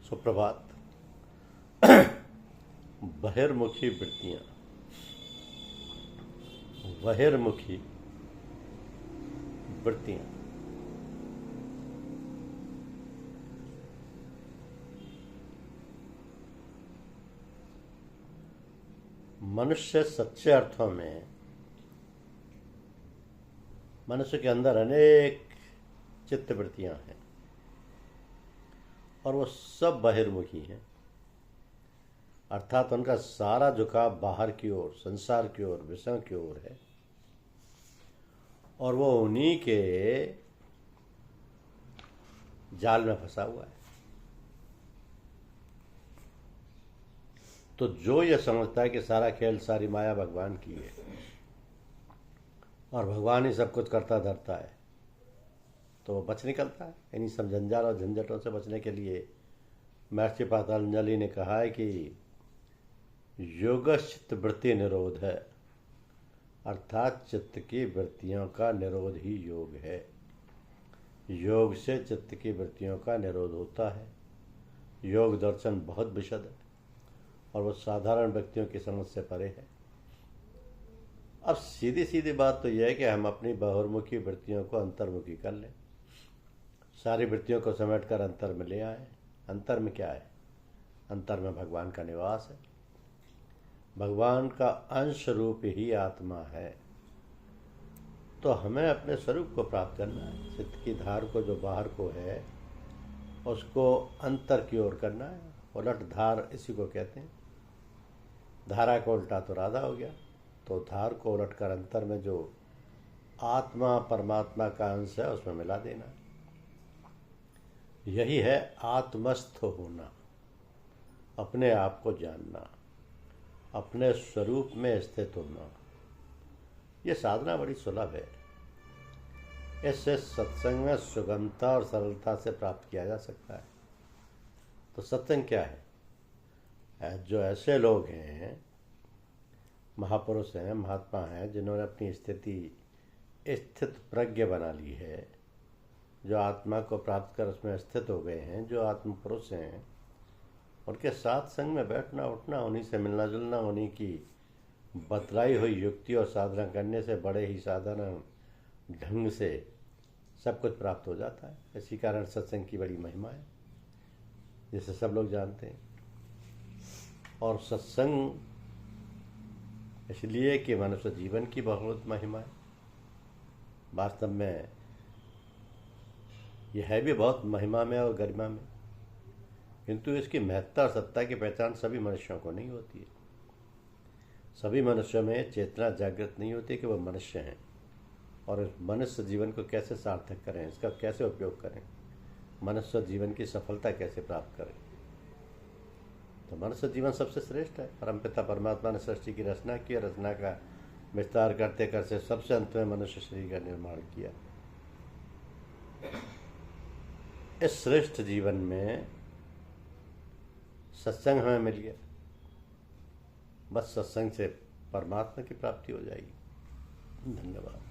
सुप्रभात। बहिर्मुखी वृत्तियाँ, बहिर्मुखी वृत्तियाँ। मनुष्य सच्चे अर्थों में मनुष्य के अंदर अनेक चित्तवृत्तियाँ हैं और वो सब बहिर्मुखी हैं, अर्थात उनका सारा झुकाव बाहर की ओर, संसार की ओर, विषयों की ओर है और वो उन्हीं के जाल में फंसा हुआ है। तो जो ये समझता है कि सारा खेल, सारी माया भगवान की है और भगवान ही सब कुछ करता धरता है, तो वो बच निकलता है। इन्हीं सब जंजाल और झंझटों से बचने के लिए महर्षि पतंजलि ने कहा है कि योग चित्त वृत्ति निरोध है, अर्थात चित्त की वृत्तियों का निरोध ही योग है। योग से चित्त की वृत्तियों का निरोध होता है। योग दर्शन बहुत विशद है और वो साधारण व्यक्तियों की समझ से परे है। अब सीधी सीधी बात तो यह है कि हम अपनी बहिर्मुखी वृत्तियों को अंतर्मुखी कर लें, सारी वृत्तियों को समेटकर अंतर में ले आए। अंतर में क्या है? अंतर में भगवान का निवास है। भगवान का अंश रूप ही आत्मा है। तो हमें अपने स्वरूप को प्राप्त करना है। चित्त की धार को जो बाहर को है उसको अंतर की ओर करना है। उलट धार इसी को कहते हैं। धारा को उल्टा तो राधा हो गया, तो धार को उलट कर अंतर में जो आत्मा परमात्मा का अंश है उसमें मिला देना। यही है आत्मस्थ होना, अपने आप को जानना, अपने स्वरूप में स्थित होना। ये साधना बड़ी सुलभ है। इससे सत्संग में सुगमता और सरलता से प्राप्त किया जा सकता है। तो सत्संग क्या है? जो ऐसे लोग हैं, महापुरुष हैं, महात्मा हैं, जिन्होंने अपनी स्थिति स्थित प्रज्ञ बना ली है, जो आत्मा को प्राप्त कर उसमें स्थित हो गए हैं, जो आत्म पुरुष हैं, उनके साथ संग में बैठना उठना, उन्हीं से मिलना जुलना, उन्हीं की बतलाई हुई युक्ति और साधना करने से बड़े ही साधारण ढंग से सब कुछ प्राप्त हो जाता है। इसी कारण सत्संग की बड़ी महिमा है, जिसे सब लोग जानते हैं। और सत्संग इसलिए कि मनुष्य जीवन की बहुत महिमा है। वास्तव में यह है भी बहुत महिमा में और गरिमा में, किंतु इसकी महत्ता और सत्ता की पहचान सभी मनुष्यों को नहीं होती है। सभी मनुष्यों में चेतना जागृत नहीं होती कि वह मनुष्य हैं और इस मनुष्य जीवन को कैसे सार्थक करें, इसका कैसे उपयोग करें, मनुष्य जीवन की सफलता कैसे प्राप्त करें। तो मनुष्य जीवन सबसे श्रेष्ठ है। परमपिता परमात्मा ने सृष्टि की रचना की, रचना का विस्तार करते करते सबसे अंत में मनुष्य शरीर का निर्माण किया। इस श्रेष्ठ जीवन में सत्संग हमें मिल गया। बस सत्संग से परमात्मा की प्राप्ति हो जाएगी। धन्यवाद।